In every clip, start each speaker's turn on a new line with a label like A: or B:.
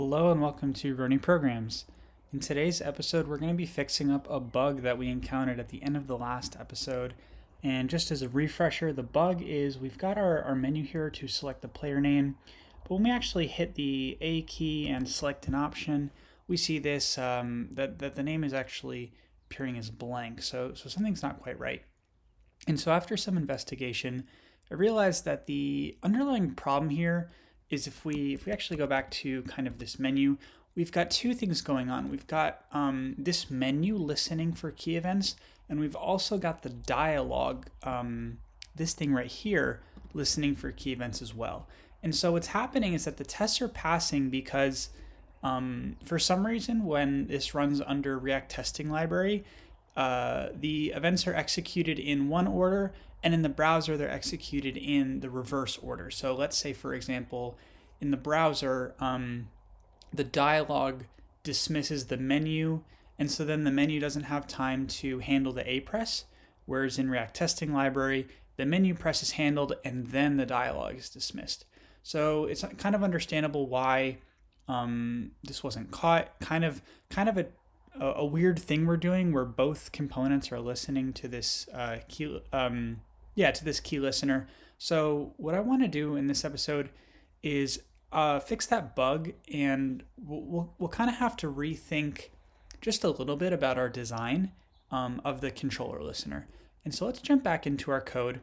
A: Hello and welcome to Running Programs. In today's episode, we're going to be fixing up a bug that we encountered at the end of the last episode. And just as a refresher, the bug is we've got our menu here to select the player name, but when we actually hit the A key and select an option, we see this that the name is actually appearing as blank. So something's not quite right. And so after some investigation, I realized that the underlying problem here is if we actually go back to kind of this menu, we've got two things going on. We've got this menu listening for key events, and we've also got the dialogue, this thing right here, listening for key events as well. And so what's happening is that the tests are passing because for some reason, when this runs under React Testing Library, the events are executed in one order, and in the browser, they're executed in the reverse order. So let's say, for example, in the browser, the dialog dismisses the menu, and so then the menu doesn't have time to handle the A press, whereas in React Testing Library, the menu press is handled and then the dialog is dismissed. So it's kind of understandable why this wasn't caught. Kind of a weird thing we're doing where both components are listening to this to this key listener. So what I want to do in this episode is fix that bug, and we'll kind of have to rethink just a little bit about our design of the controller listener. And so let's jump back into our code.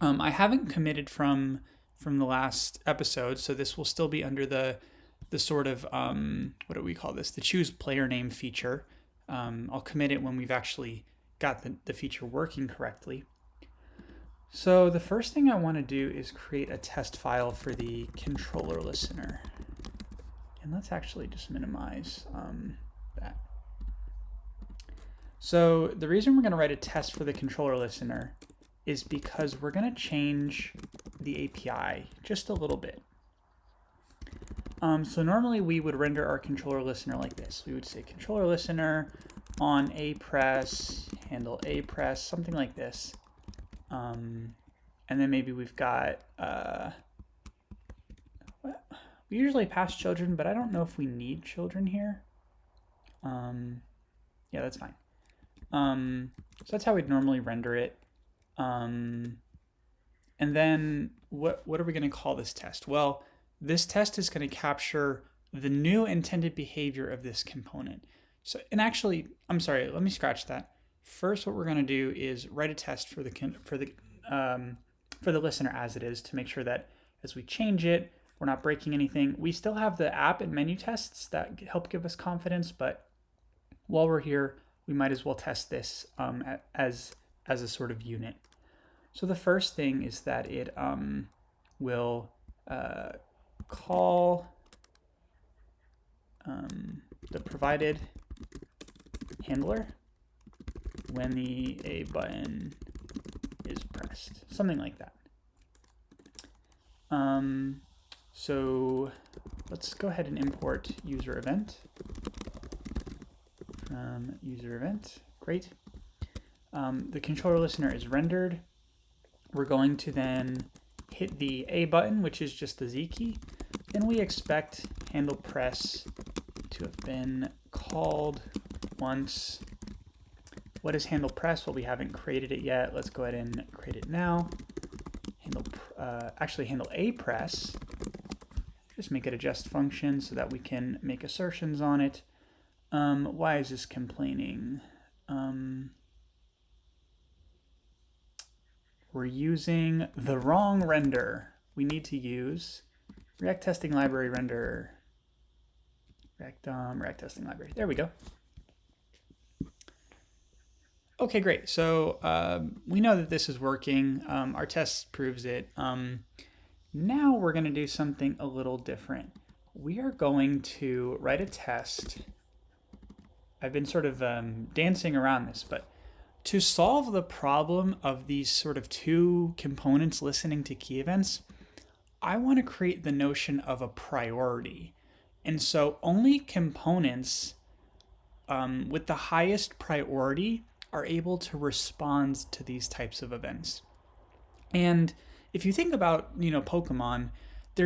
A: I haven't committed from the last episode, so this will still be under the sort of, what do we call this? The choose player name feature. I'll commit it when we've actually got the feature working correctly. So the first thing I want to do is create a test file for the controller listener. And let's actually just minimize that. So the reason we're going to write a test for the controller listener is because we're going to change the API just a little bit. So normally we would render our controller listener like this. We would say controller listener on A press, handle A press, something like this. And then maybe we've got, we usually pass children, but I don't know if we need children here. Yeah, that's fine. So that's how we'd normally render it. And then what are we going to call this test? Well, this test is going to capture the new intended behavior of this component. So, and actually, I'm sorry, let me scratch that. First, what we're going to do is write a test for the listener as it is, to make sure that as we change it, we're not breaking anything. We still have the app and menu tests that help give us confidence, but while we're here, we might as well test this as a sort of unit. So the first thing is that it will call the provided handler when the A button is pressed, something like that. So let's go ahead and import user event from user event. Great. The controller listener is rendered. We're going to then hit the A button, which is just the Z key. Then we expect handle press to have been called once. What is handle press? Well, we haven't created it yet. Let's go ahead and create it now. Handle A press. Just make it a just function so that we can make assertions on it. Why is this complaining? We're using the wrong render. We need to use React Testing Library render. React Testing Library. There we go. Okay, great. So we know that this is working. Our test proves it. Now we're going to do something a little different. We are going to write a test. I've been sort of dancing around this, but to solve the problem of these sort of two components listening to key events, I want to create the notion of a priority. And so only components with the highest priority are able to respond to these types of events. And if you think about, Pokemon,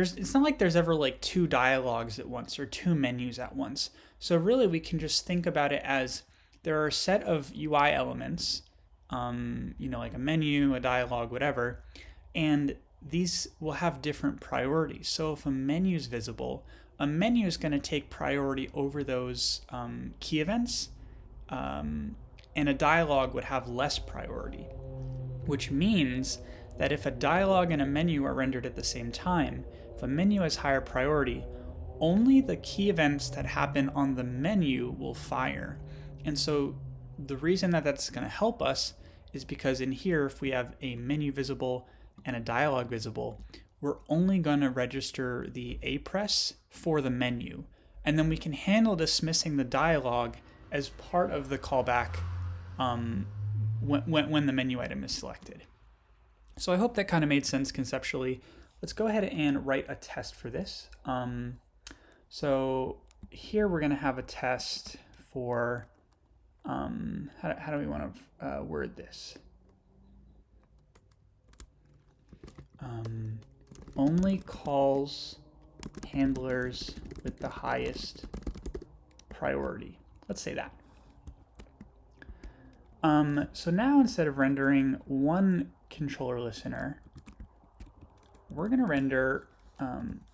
A: it's not like there's ever like two dialogues at once or two menus at once. So really we can just think about it as there are a set of UI elements, like a menu, a dialogue, whatever, and these will have different priorities. So if a menu is visible, a menu is going to take priority over those key events, and a dialogue would have less priority, which means that if a dialogue and a menu are rendered at the same time, if a menu has higher priority, only the key events that happen on the menu will fire. And so the reason that that's going to help us is because in here, if we have a menu visible and a dialogue visible, we're only going to register the APRESS for the menu. And then we can handle dismissing the dialogue as part of the callback when the menu item is selected. So I hope that kind of made sense conceptually. Let's go ahead and write a test for this. So here we're going to have a test for, how do we want to word this? Only calls handlers with the highest priority. Let's say that. So now instead of rendering one controller listener, we're going to render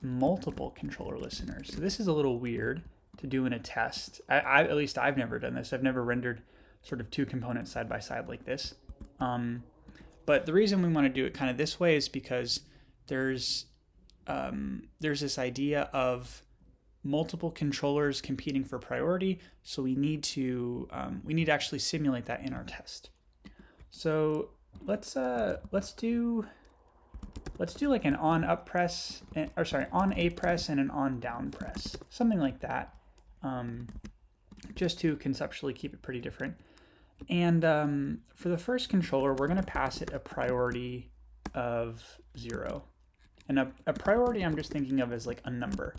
A: multiple controller listeners. So this is a little weird to do in a test. At least I've never done this. I've never rendered sort of two components side by side like this. But the reason we want to do it kind of this way is because there's this idea of multiple controllers competing for priority, so we need to actually simulate that in our test. So let's do like an on up press, on a press and an on down press, something like that, just to conceptually keep it pretty different. And for the first controller, we're going to pass it a priority of 0. And a priority I'm just thinking of as like a number,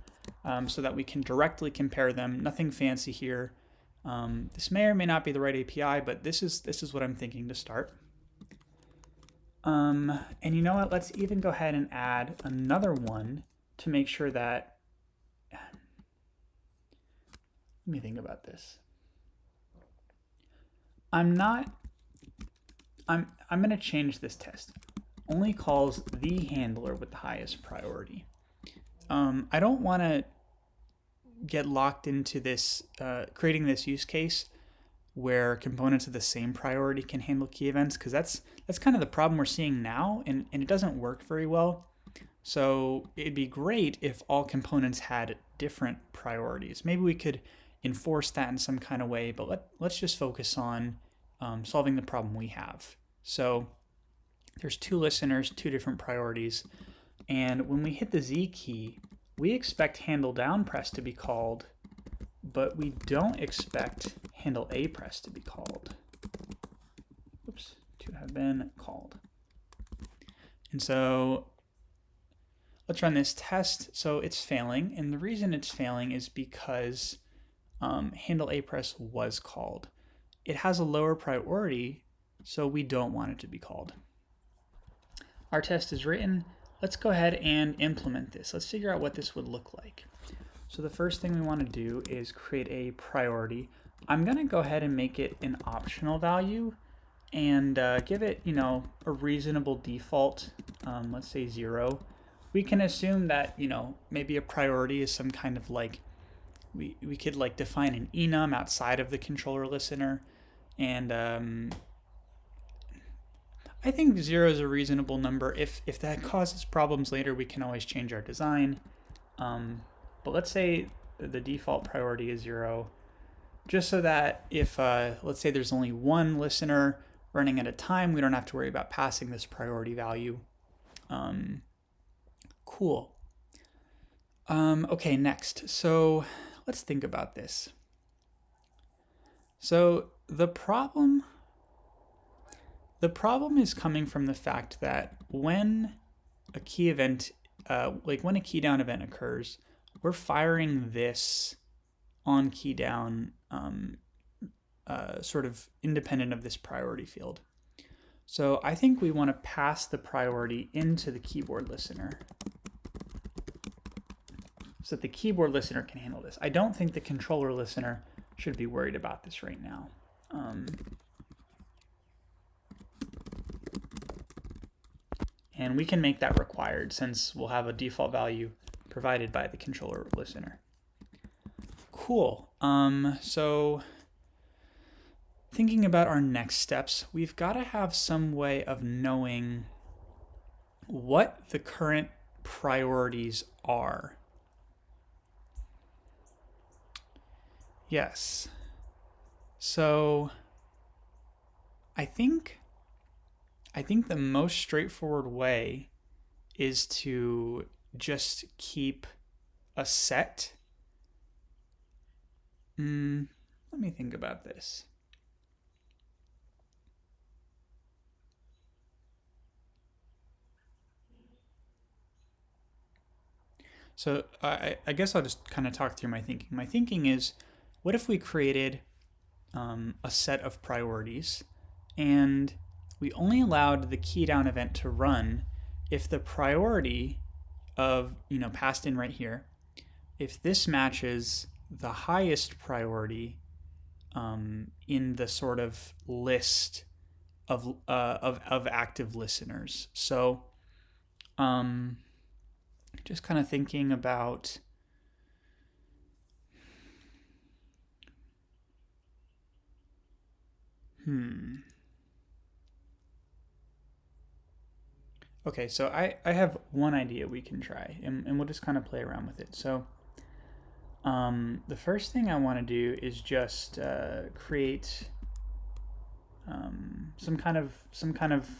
A: so that we can directly compare them. Nothing fancy here. This may or may not be the right API, but this is what I'm thinking to start. And you know what? Let's even go ahead and add another one to make sure that. Let me think about this. I'm going to change this test. Only calls the handler with the highest priority. I don't want to get locked into this, creating this use case where components of the same priority can handle key events, because that's kind of the problem we're seeing now, and it doesn't work very well. So it'd be great if all components had different priorities. Maybe we could enforce that in some kind of way, but let's just focus on solving the problem we have. So there's two listeners, two different priorities, and when we hit the Z key, we expect handle down press to be called, but we don't expect handle A press to be called. Oops, to have been called. And so let's run this test. So it's failing, and the reason it's failing is because handle A press was called. It has a lower priority, so we don't want it to be called. Our test is written. Let's go ahead and implement this. Let's figure out what this would look like. So the first thing we want to do is create a priority. I'm going to go ahead and make it an optional value and give it, a reasonable default. Let's say 0. We can assume that, maybe a priority is some kind of like, we could like define an enum outside of the controller listener. And I think 0 is a reasonable number. If that causes problems later, we can always change our design. But let's say the default priority is 0, just so that if, let's say there's only one listener running at a time, we don't have to worry about passing this priority value. Cool. Okay, next. So let's think about this. So the problem is coming from the fact that when a key event, when a key down event occurs, we're firing this on key down sort of independent of this priority field. So I think we want to pass the priority into the keyboard listener. so that the keyboard listener can handle this. I don't think the controller listener should be worried about this right now. And we can make that required since we'll have a default value provided by the controller listener. Cool. So thinking about our next steps, we've got to have some way of knowing what the current priorities are. Yes. So I think the most straightforward way is to just keep a set. Let me think about this. So I guess I'll just kind of talk through my thinking. My thinking is, what if we created a set of priorities and we only allowed the key down event to run if the priority of, passed in right here, if this matches the highest priority in the sort of list of active listeners. So just kind of thinking about Okay, so I have one idea we can try, and we'll just kind of play around with it. So the first thing I want to do is just create some kind of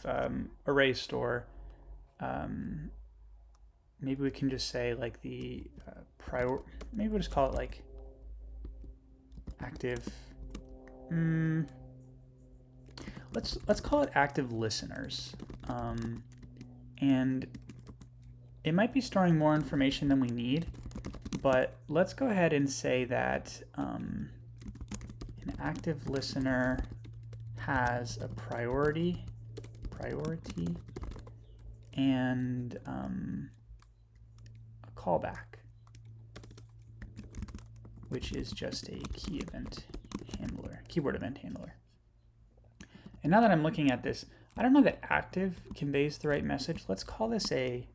A: array store. Maybe we can just say like the maybe we'll just call it like active. Let's call it active listeners. And it might be storing more information than we need, but let's go ahead and say that an active listener has a priority, and a callback, which is just a keyboard event handler. And now that I'm looking at this, I don't know that active conveys the right message. Let's call this a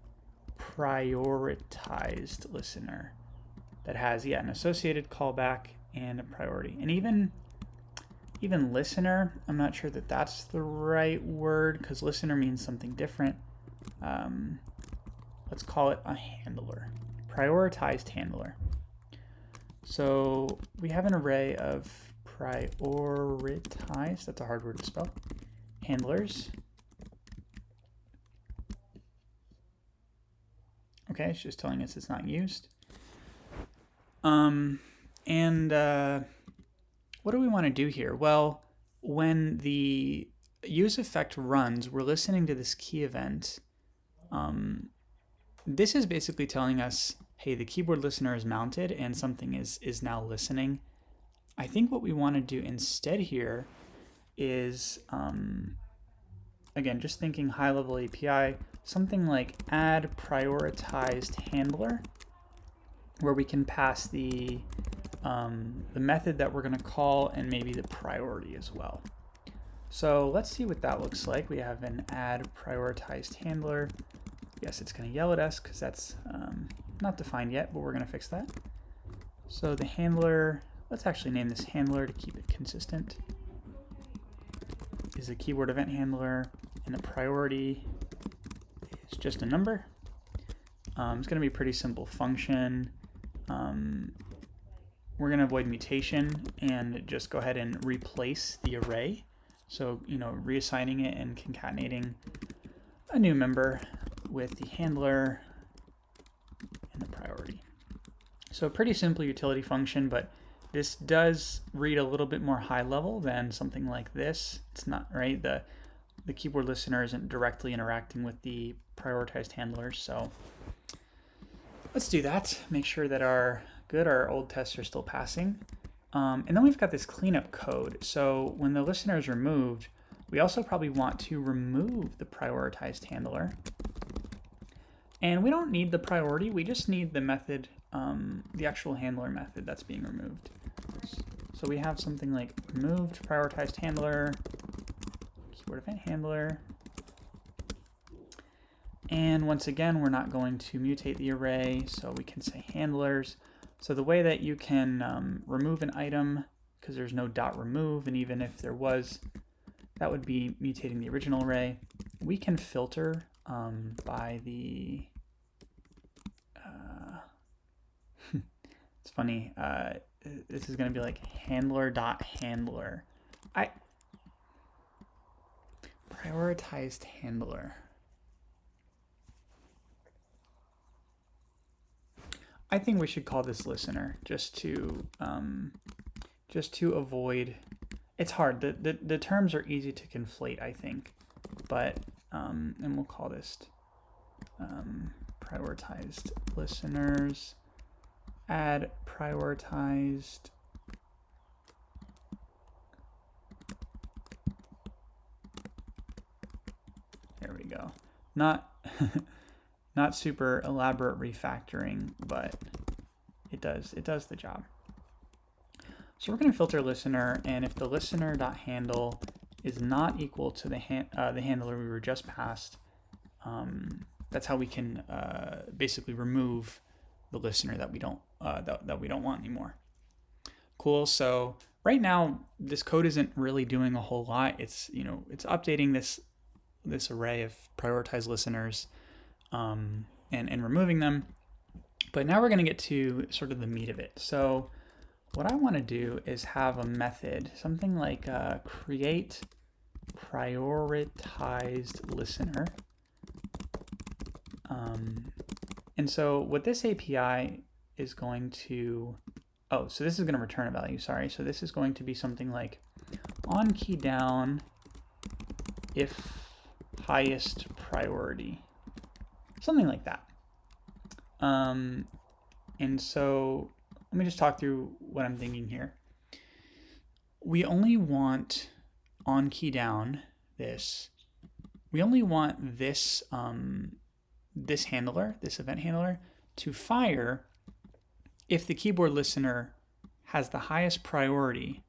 A: prioritized listener that has, an associated callback and a priority. And even listener, I'm not sure that that's the right word because listener means something different. Let's call it a handler, prioritized handler. So we have an array of prioritized, that's a hard word to spell, handlers. Okay, it's just telling us it's not used. And what do we want to do here? Well, when the use effect runs, we're listening to this key event. This is basically telling us, hey, the keyboard listener is mounted and something is now listening. I think what we want to do instead here is, again, just thinking high-level API, something like add prioritized handler, where we can pass the method that we're going to call and maybe the priority as well. So let's see what that looks like. We have an add prioritized handler. Yes, it's going to yell at us because that's not defined yet, but we're going to fix that. So the handler, let's actually name this handler to keep it consistent, is a keyboard event handler, and the priority is just a number. It's going to be a pretty simple function. We're going to avoid mutation and just go ahead and replace the array. So, reassigning it and concatenating a new member with the handler and the priority. So a pretty simple utility function, but this does read a little bit more high level than something like this. It's not, right? The keyboard listener isn't directly interacting with the prioritized handlers. So let's do that. Make sure that our old tests are still passing. And then we've got this cleanup code. So when the listener is removed, we also probably want to remove the prioritized handler. And we don't need the priority. We just need the method the actual handler method that's being removed. So we have something like removed prioritized handler, keyword event handler. And once again, we're not going to mutate the array, so we can say handlers. So the way that you can remove an item, because there's no dot remove, and even if there was, that would be mutating the original array. We can filter by the, it's funny, this is going to be like handler.handler. Prioritized handler. I think we should call this listener just to avoid. It's hard. The terms are easy to conflate, I think, but and we'll call this prioritized listeners. Add prioritized. There we go. Not not super elaborate refactoring, but it does the job. So we're going to filter listener, and if the listener.handle is not equal to the handler we were just passed, that's how we can basically remove the listener that we don't want anymore. Cool. So right now this code isn't really doing a whole lot. It's it's updating this array of prioritized listeners and removing them. But now we're going to get to sort of the meat of it. So what I want to do is have a method, something like create prioritized listener. And so what this API is going to, so this is going to return a value, sorry. So this is going to be something like on key down if highest priority, something like that. And so let me just talk through what I'm thinking here. We only want on key down this. We only want this this handler, this event handler, to fire if the keyboard listener has the highest priority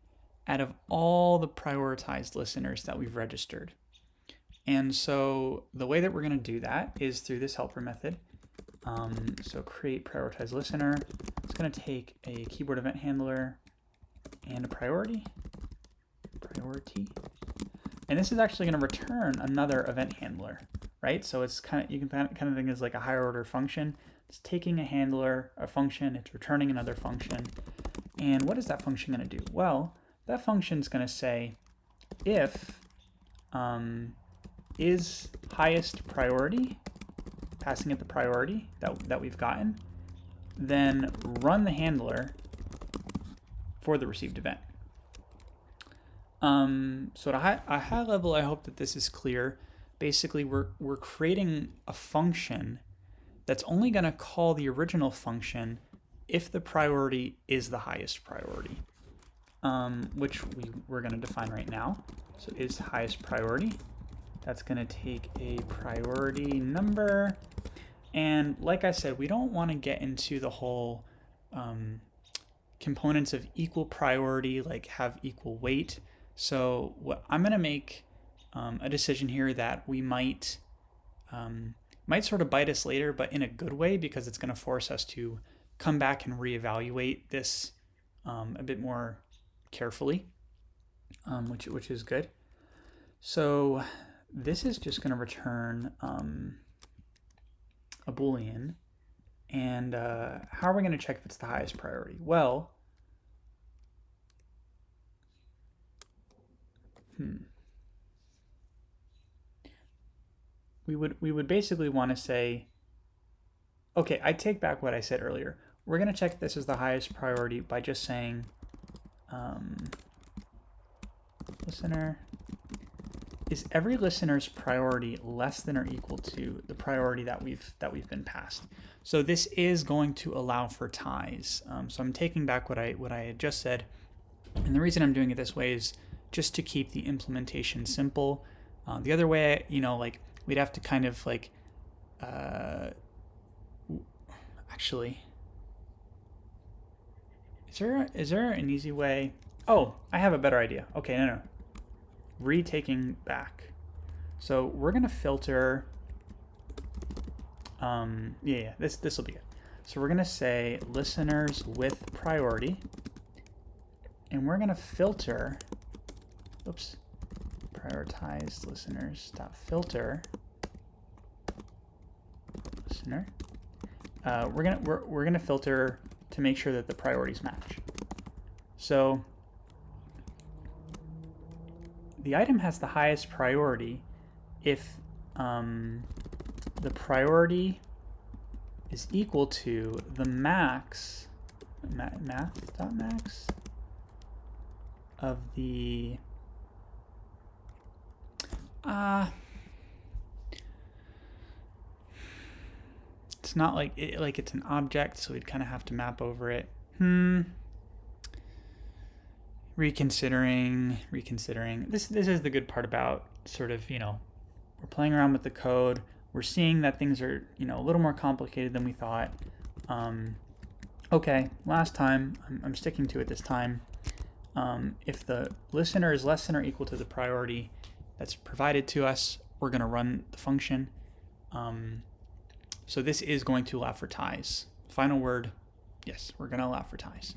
A: out of all the prioritized listeners that we've registered. And so the way that we're going to do that is through this helper method. So create prioritized listener. It's going to take a keyboard event handler and a priority. And this is actually going to return another event handler, right? So it's you can kind of think of it as like a higher order function. It's taking a handler, a function, it's returning another function. And what is that function going to do? Well, that function is going to say if is highest priority, passing it the priority that we've gotten, then run the handler for the received event. So at a high level, I hope that this is clear. Basically, we're creating a function that's only going to call the original function if the priority is the highest priority, which we're going to define right now. So is highest priority. That's going to take a priority number. And like I said, we don't want to get into the whole components of equal priority, like have equal weight. So I'm going to make a decision here that we might sort of bite us later, but in a good way, because it's going to force us to come back and reevaluate this a bit more carefully, which is good. So this is just going to return a Boolean. And how are we going to check if it's the highest priority? Well, we would basically want to say, okay, I take back what I said earlier. We're going to check this as the highest priority by just saying listener, is every listener's priority less than or equal to the priority that we've been passed? So this is going to allow for ties. So I'm taking back what I had just said, and the reason I'm doing it this way is just to keep the implementation simple. The other way, like we'd have to kind of like actually, Is there an easy way? Oh, I have a better idea. Okay, no. Retaking back. So we're gonna filter. This will be good. So we're gonna say listeners with priority, and we're gonna filter. Oops. Prioritized listeners dot filter listener. We're gonna filter to make sure that the priorities match. So the item has the highest priority if the priority is equal to the max math.max of the it's not like it's an object, so we'd kind of have to map over it. Reconsidering. This is the good part about sort of, we're playing around with the code. We're seeing that things are, a little more complicated than we thought. Okay, last time, I'm sticking to it this time. If the listener is less than or equal to the priority that's provided to us, we're going to run the function. So this is going to allow for ties. Final word, yes, we're going to allow for ties.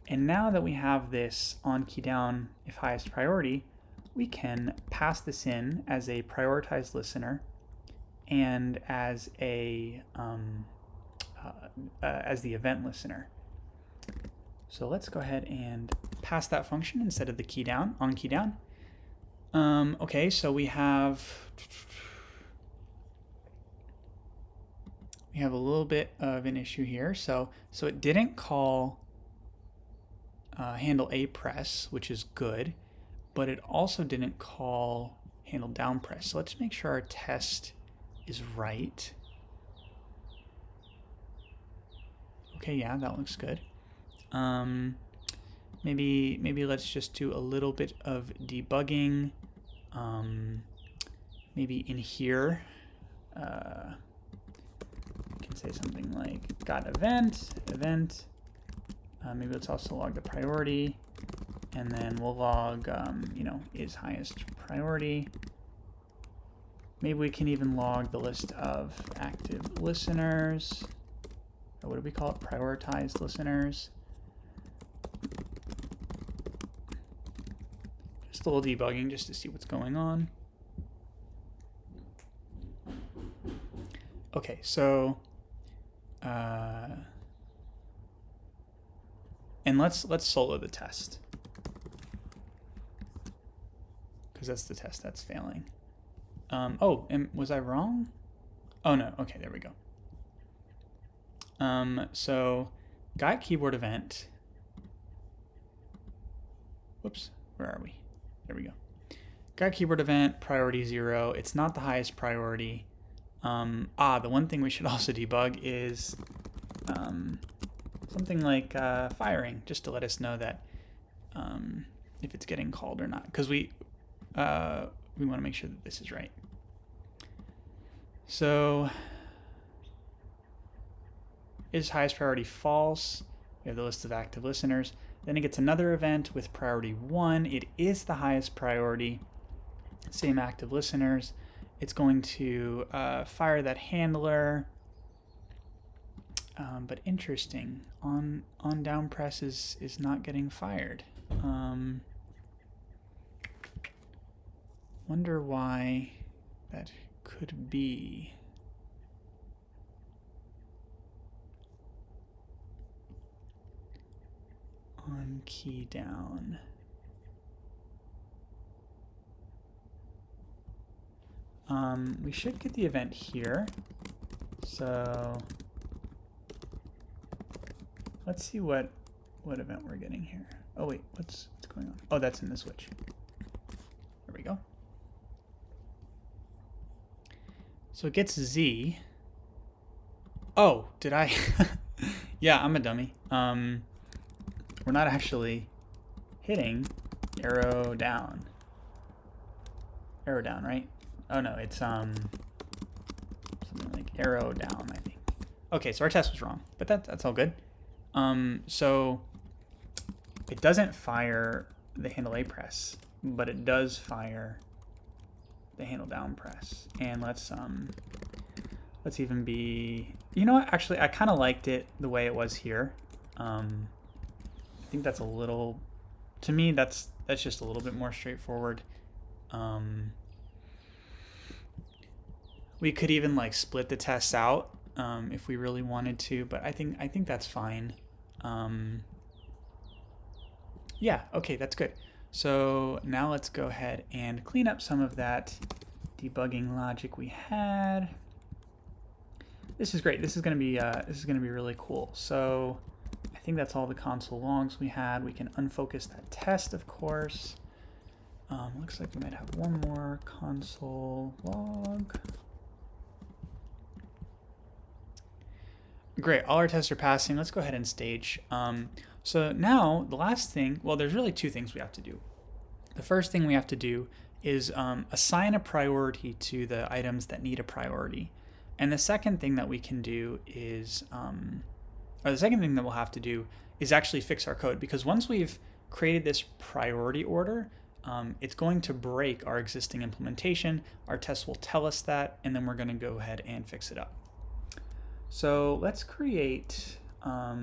A: And now that we have this on key down if highest priority, we can pass this in as a prioritized listener and as a as the event listener. So let's go ahead and pass that function instead of the key down on key down. Okay, so we have a little bit of an issue here. So it didn't call handle a press, which is good, but it also didn't call handle down press. So let's make sure our test is right. Okay, yeah, that looks good. Maybe let's just do a little bit of debugging. Maybe in here, we can say something like got event. Maybe let's also log the priority, and then we'll log, is highest priority. Maybe we can even log the list of active listeners. Or what do we call it? Prioritized listeners. Just a little debugging just to see what's going on. Okay, so and let's solo the test, because that's the test that's failing. And was I wrong? Oh no, okay, there we go. So got keyboard event. Whoops, where are we? There we go. Got keyboard event, priority 0. It's not the highest priority. The one thing we should also debug is something like firing, just to let us know that if it's getting called or not, because we want to make sure that this is right. So is highest priority false? We have the list of active listeners. Then it gets another event with priority 1. It is the highest priority. Same active listeners. It's going to fire that handler. But interesting, on down press is not getting fired. Wonder why that could be. On key down. We should get the event here. So let's see what event we're getting here. Oh wait, what's going on? Oh, that's in the switch. There we go. So it gets Z. Oh, did I? Yeah, I'm a dummy. We're not actually hitting arrow down. Arrow down, right? Oh no, it's something like arrow down, I think. Okay, so our test was wrong, but that's all good. So it doesn't fire the handle A press, but it does fire the handle down press. And let's even be, you know what, actually I kind of liked it the way it was here. I think that's a little, to me that's just a little bit more straightforward. We could even like split the tests out if we really wanted to, but I think that's fine. Yeah, okay, that's good. So now let's go ahead and clean up some of that debugging logic we had. This is great. This is going to be really cool. So I think that's all the console logs we had. We can unfocus that test, of course. Looks like we might have one more console log. Great, all our tests are passing. Let's go ahead and stage. So now the last thing, well, there's really two things we have to do. The first thing we have to do is assign a priority to the items that need a priority. And the second thing that we can do is, or the second thing that we'll have to do is actually fix our code, because once we've created this priority order, it's going to break our existing implementation. Our test will tell us that, and then we're going to go ahead and fix it up. So let's create a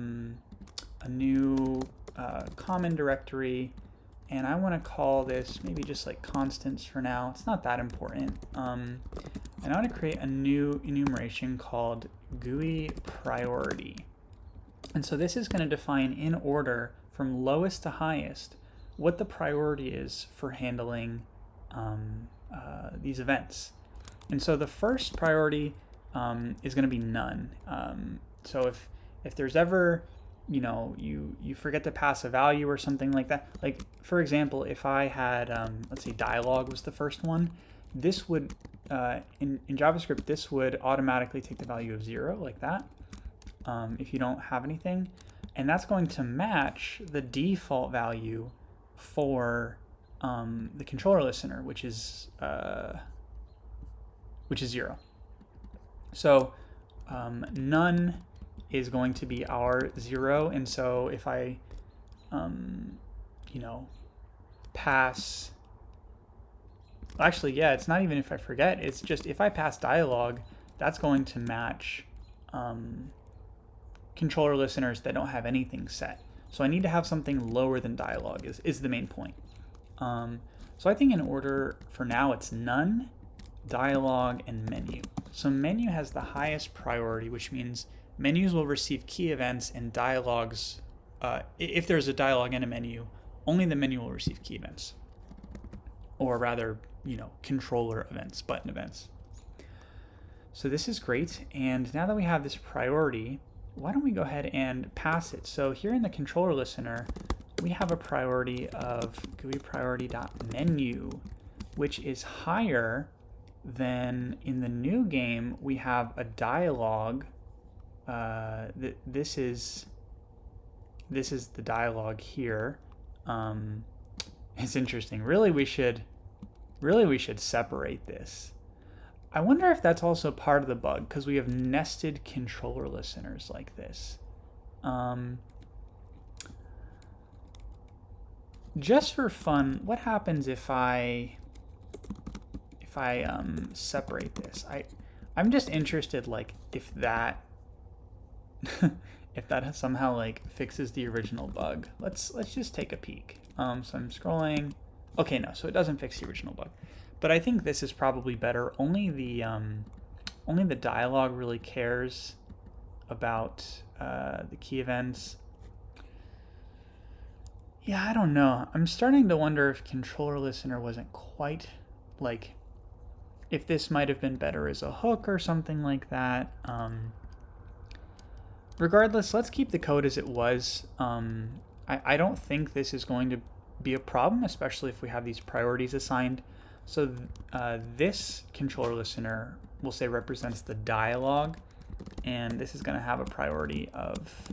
A: new common directory, and I want to call this maybe just like constants for now. It's not that important. And I want to create a new enumeration called GUI priority. And so this is going to define in order from lowest to highest what the priority is for handling these events. And so the first priority is going to be none. So if there's ever, you forget to pass a value or something like that, like for example, if I had, let's say dialogue was the first one, this would, in JavaScript, this would automatically take the value of 0 like that, if you don't have anything. And that's going to match the default value for the controller listener, which is 0. So none is going to be our 0, and so if I, pass, actually, yeah, it's not even if I forget, it's just if I pass dialogue, that's going to match controller listeners that don't have anything set. So I need to have something lower than dialogue is the main point. So I think in order for now, it's none, dialogue, and menu. So menu has the highest priority, which means menus will receive key events, and dialogues, if there's a dialogue in a menu, only the menu will receive key events. Or rather, controller events, button events. So this is great. And now that we have this priority, why don't we go ahead and pass it? So here in the controller listener, we have a priority of GUI priority.menu, which is higher than in the new game. We have a dialogue. This is the dialogue here. It's interesting. Really, we should separate this. I wonder if that's also part of the bug, because we have nested controller listeners like this. Just for fun, what happens if I separate this? I'm just interested, like, if that if that somehow like fixes the original bug. Let's just take a peek. So I'm scrolling. Okay, no, so it doesn't fix the original bug. But I think this is probably better. Only the dialogue really cares about the key events. Yeah, I don't know. I'm starting to wonder if controller listener wasn't quite like, if this might have been better as a hook or something like that. Regardless, let's keep the code as it was. I don't think this is going to be a problem, especially if we have these priorities assigned. So this controller listener, we'll say, represents the dialogue, and this is going to have a priority of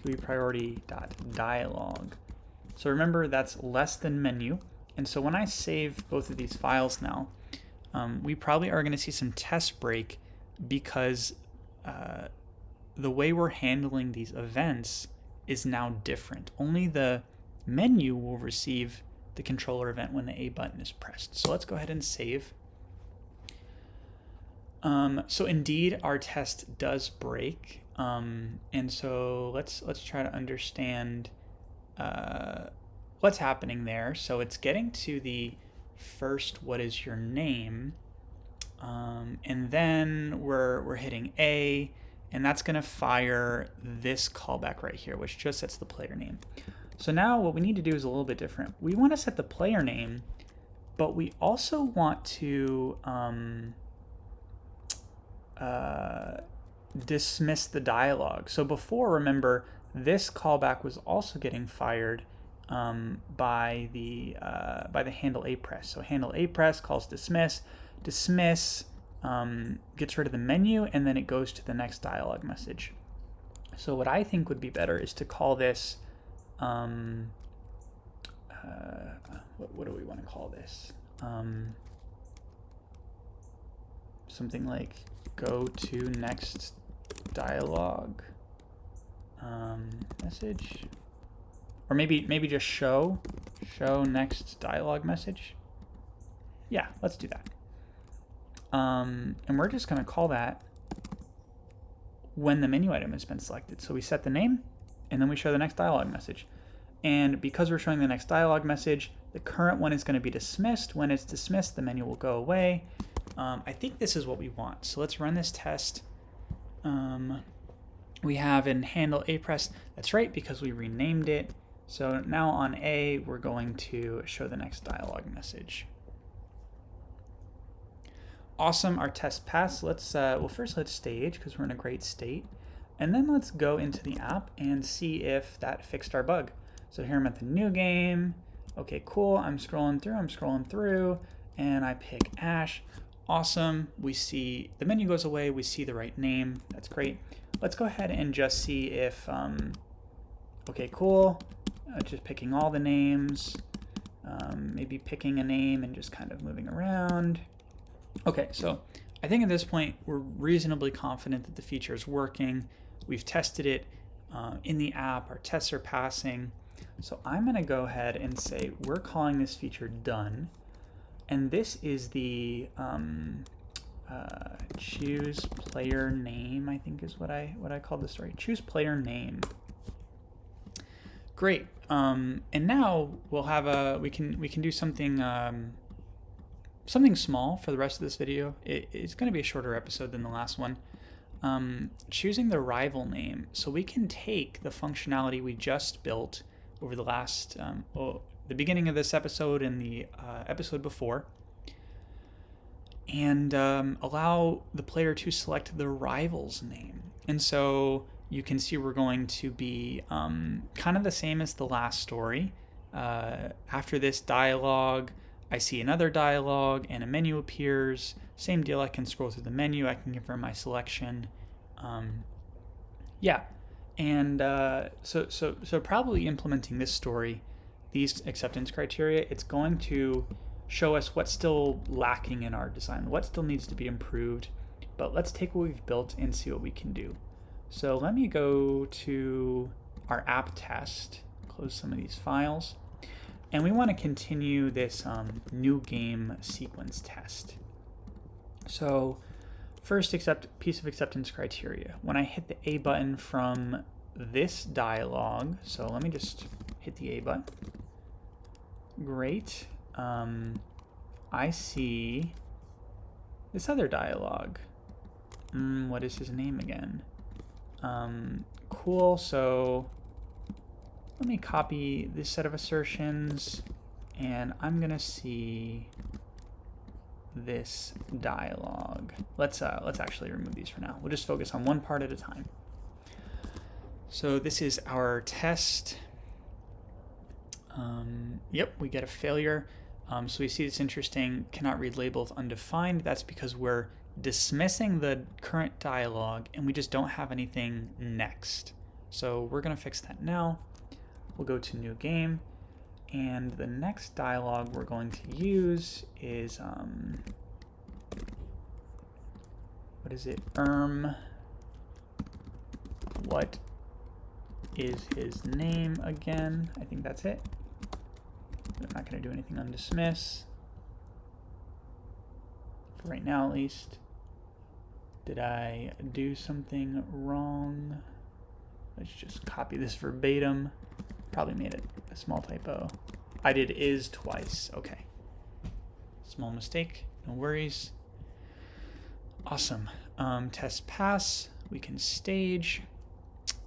A: GUI priority.dialogue. So remember, that's less than menu. And so when I save both of these files now, we probably are going to see some test break, because the way we're handling these events is now different. Only the menu will receive the controller event when the A button is pressed. So let's go ahead and save. So indeed, our test does break, and so let's try to understand what's happening there. So it's getting to the first "what is your name," and then we're hitting A, and that's going to fire this callback right here, which just sets the player name. So now what we need to do is a little bit different. We want to set the player name, but we also want to dismiss the dialogue. So before, remember, this callback was also getting fired by the handle A press. So handle A press calls dismiss. Dismiss gets rid of the menu, and then it goes to the next dialogue message. So what I think would be better is to call this what do we want to call this? Something like go to next dialogue message, or maybe just show next dialogue message. Yeah, let's do that. And we're just going to call that when the menu item has been selected. So we set the name, and then we show the next dialogue message. And because we're showing the next dialogue message, the current one is going to be dismissed. When it's dismissed, the menu will go away. I think this is what we want. So let's run this test. We have in handle A press. That's right, because we renamed it. So now on A, we're going to show the next dialogue message. Awesome, our test passed. Let's well, first let's stage because we're in a great state, and then let's go into the app and see if that fixed our bug. So here I'm at the new game. Okay, cool. I'm scrolling through, and I pick Ash. Awesome. We see the menu goes away. We see the right name. That's great. Let's go ahead and just see if okay, cool. Just picking all the names. Maybe picking a name and just kind of moving around. Okay, so I think at this point we're reasonably confident that the feature is working. We've tested it in the app. Our tests are passing. So I'm going to go ahead and say we're calling this feature done. And this is the choose player name, I think is what I called this, right? Choose player name. Great. And now we'll have we can do something something small for the rest of this video. It's going to be a shorter episode than the last one. Choosing the rival name. So we can take the functionality we just built over the last, the beginning of this episode and the episode before, and allow the player to select the rival's name. And so you can see we're going to be kind of the same as the last story. After this dialogue, I see another dialogue and a menu appears. Same deal, I can scroll through the menu, I can confirm my selection. Yeah, and so probably implementing this story, these acceptance criteria, it's going to show us what's still lacking in our design, what still needs to be improved. But let's take what we've built and see what we can do. So let me go to our app test, close some of these files. And we want to continue this new game sequence test. So first piece of acceptance criteria. When I hit the A button from this dialogue, so let me just hit the A button. Great. I see this other dialogue. What is his name again? Cool, so let me copy this set of assertions, and I'm gonna see this dialogue. Let's actually remove these for now. We'll just focus on one part at a time. So this is our test. Yep, we get a failure. So we see this interesting, cannot read label if undefined. That's because we're dismissing the current dialogue and we just don't have anything next. So we're gonna fix that now. We'll go to new game, and the next dialogue we're going to use is what is it? What is his name again. I think that's it. I'm not going to do anything on dismiss. For right now, at least. Did I do something wrong? Let's just copy this verbatim. Probably made a small typo. I did is twice. Okay. Small mistake. No worries. Awesome. Test pass. We can stage.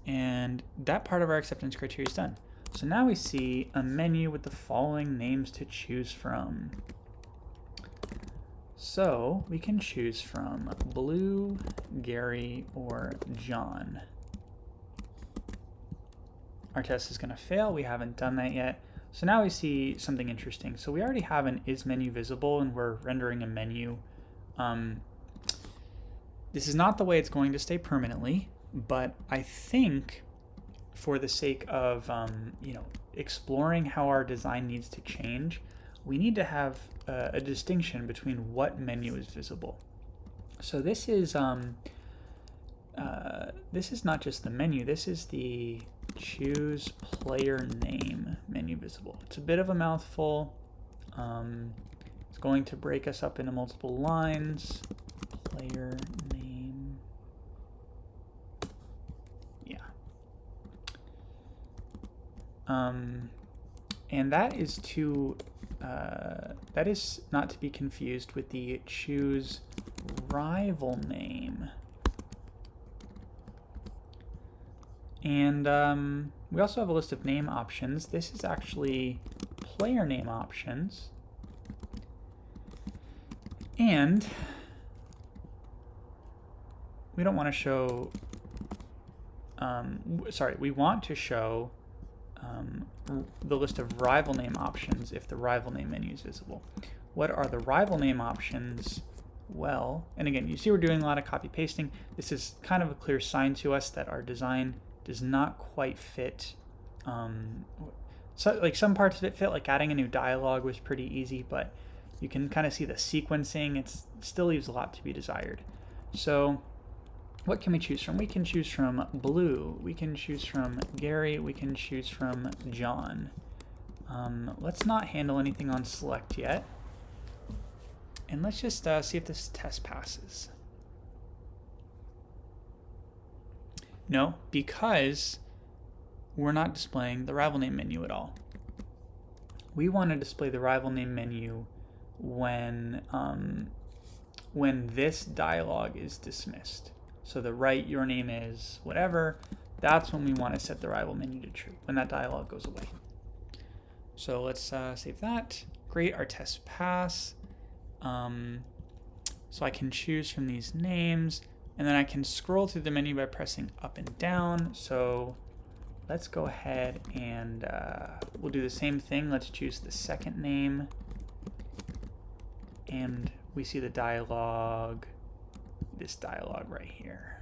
A: And that part of our acceptance criteria is done. So now we see a menu with the following names to choose from. So we can choose from Blue, Gary, or John. Our test is going to fail. We haven't done that yet. So now we see something interesting. So we already have an is menu visible, and we're rendering a menu. This is not the way it's going to stay permanently, but I think for the sake of exploring how our design needs to change, we need to have a distinction between what menu is visible. So this is not just the menu. This is the choose player name menu visible. It's a bit of a mouthful. It's going to break us up into multiple lines. Player name. Yeah. And that is not to be confused with the choose rival name. And we also have a list of name options. This is actually player name options. And we don't want to show, we want to show the list of rival name options if the rival name menu is visible. What are the rival name options? Well, and again, you see we're doing a lot of copy pasting. This is kind of a clear sign to us that our design does not quite fit. So like some parts of it fit, like adding a new dialogue was pretty easy, but you can kind of see the sequencing. It still leaves a lot to be desired. So what can we choose from? We can choose from Blue. We can choose from Gary. We can choose from John. Let's not handle anything on select yet. And let's just see if this test passes. No, because we're not displaying the rival name menu at all. We want to display the rival name menu when this dialog is dismissed. So the write your name is whatever, that's when we want to set the rival menu to true, when that dialog goes away. So let's save that. Great, our test pass. So I can choose from these names, and then I can scroll through the menu by pressing up and down. So let's go ahead and we'll do the same thing. Let's choose the second name. And we see the dialog, this dialog right here.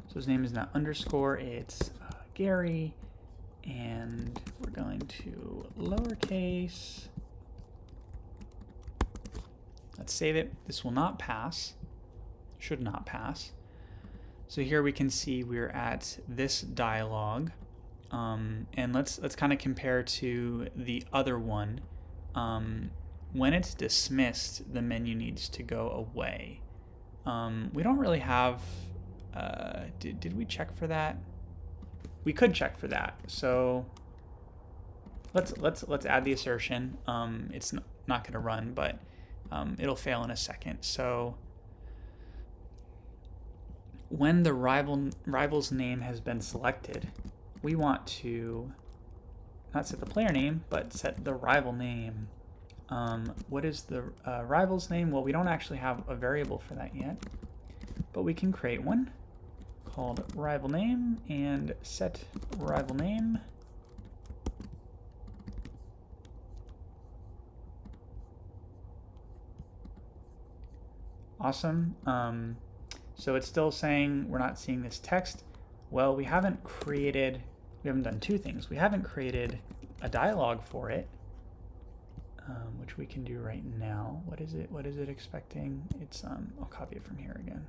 A: So his name is not underscore, it's Gary. And we're going to lowercase. Let's save it. This will not pass. Should not pass. So here we can see we're at this dialog. And let's kind of compare to the other one. When it's dismissed, the menu needs to go away. We don't really have. Did we check for that? We could check for that. So let's add the assertion. It's not going to run, but it'll fail in a second. So when the rival's name has been selected, we want to not set the player name, but set the rival name. What is the rival's name? Well, we don't actually have a variable for that yet, but we can create one called rival name and set rival name. Awesome. So it's still saying we're not seeing this text. Well, we haven't done two things. We haven't created a dialog for it, which we can do right now. What is it expecting? It's, I'll copy it from here again.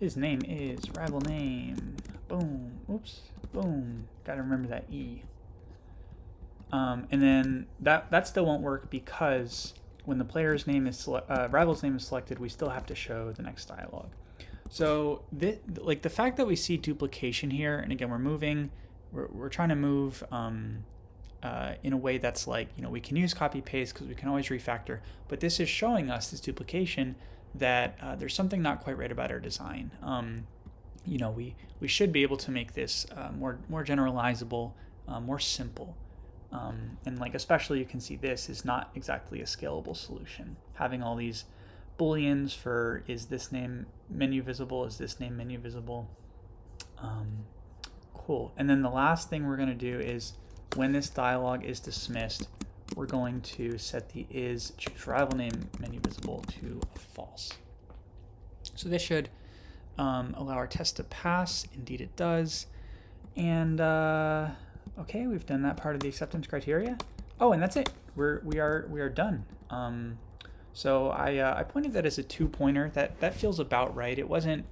A: His name is rival name. Boom. Oops. Boom. Gotta remember that E. And then that still won't work because when the player's name is rival's name is selected, we still have to show the next dialogue. So like the fact that we see duplication here, and again we're trying to move in a way that's like, we can use copy paste because we can always refactor, but this is showing us this duplication that there's something not quite right about our design. We should be able to make this more generalizable, more simple. And like especially you can see this is not exactly a scalable solution. Having all these booleans for is this name menu visible, is this name menu visible. Cool. And then the last thing we're going to do is when this dialog is dismissed, we're going to set the is choose rival name menu visible to false. So this should allow our test to pass. Indeed it does. And okay, we've done that part of the acceptance criteria. Oh, and that's it. We are done. So I pointed that as a 2-pointer. That feels about right. It wasn't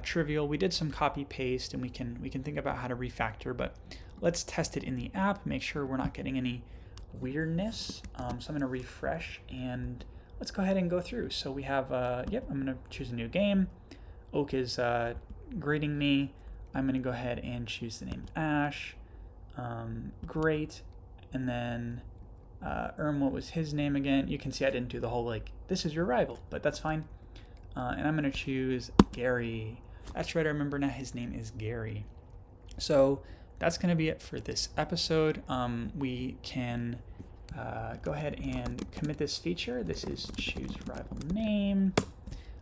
A: trivial. We did some copy paste, and we can think about how to refactor. But let's test it in the app. Make sure we're not getting any weirdness. So I'm going to refresh, and let's go ahead and go through. So we have I'm going to choose a new game. Oak is grading me. I'm going to go ahead and choose the name Ash. Great. And then what was his name again? You can see I didn't do the whole like this is your rival, but that's fine. And I'm going to choose Gary. That's right, I remember now his name is Gary. So that's going to be it for this episode. We can go ahead and commit this feature. This is choose rival name.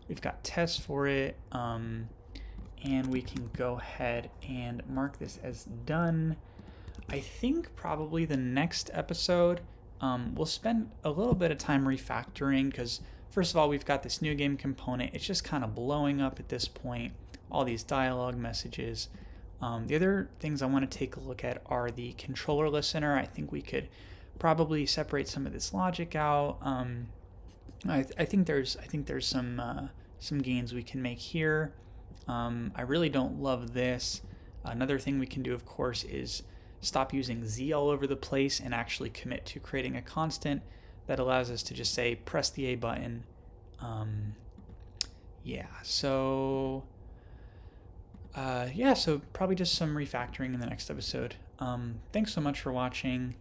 A: We've got tests for it. And we can go ahead and mark this as done. I think probably the next episode, we'll spend a little bit of time refactoring because first of all, we've got this new game component. It's just kind of blowing up at this point, all these dialogue messages. The other things I want to take a look at are the controller listener. I think we could probably separate some of this logic out. I think there's some gains we can make here. I really don't love this. Another thing we can do, of course, is stop using Z all over the place and actually commit to creating a constant that allows us to just say press the A button. So probably just some refactoring in the next episode. Thanks so much for watching.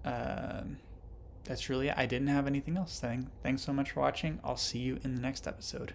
A: That's really it. I didn't have anything else. Thanks so much for watching. I'll see you in the next episode.